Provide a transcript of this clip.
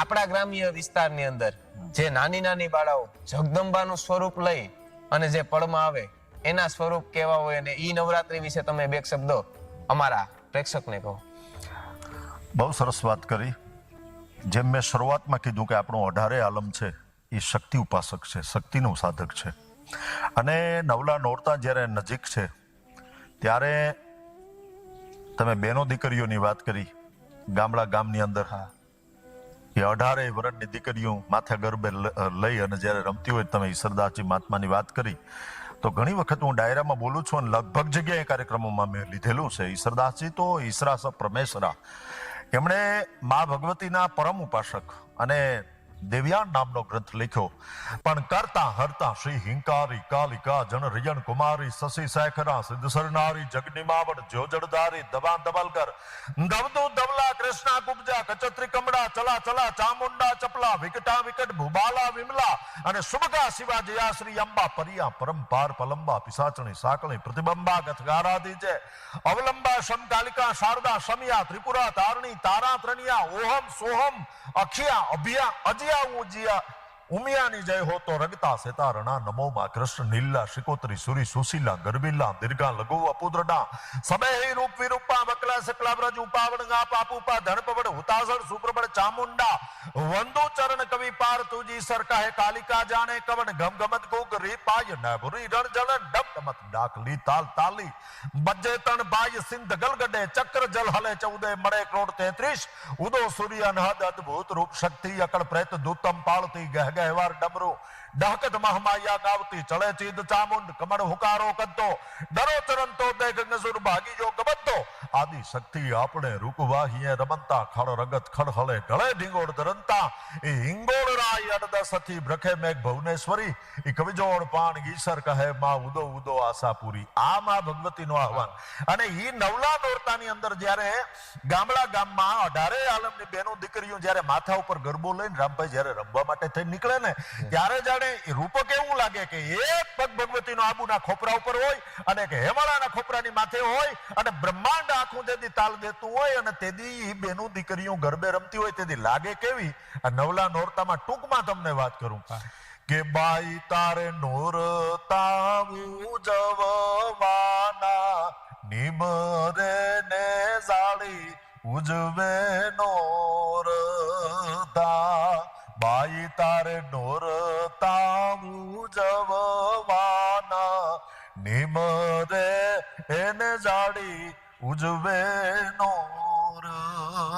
આપણા ગ્રામ્ય વિસ્તારની અંદર જે નાની નાની બાળાઓ જગદંબાનું સ્વરૂપ લઈ અને જે પળમાં આવે એના સ્વરૂપ કેવા હોય, અને ઈ નવરાત્રી વિશે તમે બે શબ્દો અમારા પ્રેક્ષકને કહો. બહુ સરસ વાત કરી. જેમ મેં શરૂઆતમાં કીધું કે આપણું 18 આલમ છે એ શક્તિ ઉપાસક છે, શક્તિનું સાધક છે. અને નવલા નોરતા જ્યારે નજીક છે ત્યારે તમે બેનો દીકરીઓની વાત કરી. ગામની અંદર એ 18 વર્ષની દીકરીઓ માથે ગરબે લઈ અને જ્યારે રમતી હોય, તમે ઈસરદાસજી મહાત્માની વાત કરી તો ઘણી વખત હું ડાયરામાં બોલું છું અને લગભગ જગ્યાએ કાર્યક્રમોમાં મેં લીધેલું છે. ઈસરદાસજી તો ઈસરા સ પરમેશ્વરા, એમણે મા ભગવતીના પરમ ઉપાસક અને દેવ્યાન નામનો ગ્રંથ લખ્યો. પણ કરતા હરતા શ્રી હિંકારી કાલિકા જન રિયન કુમારી શશી શેખરા સિદ્ધ સરનારી જગનિમાવડ જોજડધારી દબાન દબલકર દવદુ દવલા કૃષ્ણા કુબજા કચત્રી કમડા ચલા ચલા ચામુંડા ચપલા વિકટા વિકટ ભૂબાલા વિમલા અને શુભકા શિવા જયા શ્રી અંબા પરિયા પરમપાર પલંબા પિસાચણી સાકળી પ્રતિબંબા ગથગારાધી છે અવલંબા સમકાલિકા શારદા શમિયા ત્રિપુરા તારણી તારા ત્રણિયા ઓહમ સોહમ અખિયા અભિયા અજિયા ઉજિયા ઉમિયાની જય હો તો રગતા સેતારણા નમો માં કૃષ્ણ નીલા શિકોતરી સુરી સુશીલા ગરબીલા દીર્ઘા લઘુ અપુદ્રડા સબે રૂપ વિરૂપા વકલા સકલા બ્રજ ઉપાવણ ગા પાપુપા ધનપવડ હુતાસર સુપ્રબળ ચામુંડા વંદુ ચરણ કવિ પાર તુજી સરકા હે કાલિકા જાણે કવન ગમ ગમત ગોગ રી પાય ન ભુરી રણ જળ ડમ ડમત ડાકલી તાલ તાલી બજે તણ બાય સિંધ ગલગડે ચક્ર જલ હલે 14 મળે કરોડ 33 ઉદો સૂર્ય અનહદ અદ્ભુત રૂપ શક્તિ અકળ પ્રેત દૂતમ પાળતી ગહ ગહેવાર ડમરો ડહકત મહમાયા ગાવતી ચળે ચીદ ચામુંડ કમળ હુકારો કદ્દો ડરો ચરંતો દેખ નજુર ભાગી જો ગબદ્દો આદિ શક્તિ આપણે રૂકવાહીએ રમંતા ખડ રગત ખડ હલે ઢળે ઢીંગોળ ધરંતા એ હિંગોળ રાય અડદસથી બ્રખે મેઘ ભુવનેશ્વરી એ કવિજોડ પાણ ઈશ્વર કહે માં ઉદો ઉદો આશાપુરી. આ માં ભગવતીનું આહવાન. અને ઈ નવલા નોરતાની અંદર જ્યારે ગામમાં 18 આલમની બેનો દીકરીઓ જ્યારે માથા ઉપર ગરબો લઈને રામભાઈ જ્યારે રમવા માટે થઈ નીકળે ને ત્યારે જાણે રૂપક એવું લાગે કે એક પગ ભગવતીનો આબુના ખોપરા ઉપર હોય અને એક હેમાળાના ખોપરાની માથે હોય અને બ્રહ્માંડ આખું તેથી તાલ દેતું હોય અને તેથી બેનું દીકરીઓ ગરબે રમતી હોય તેથી લાગે કેવી. આ નવલા નોરતામાં ટૂંકમાં તમને વાત કરું કે બાઈ તારે નોરતા ઉજવવાના નિમરે ને જાળી ઉજવે નોરતા બાઈ તારે નોરતા ઉજવવાના નિમરે એને જાળી ઉજવે નોરતા.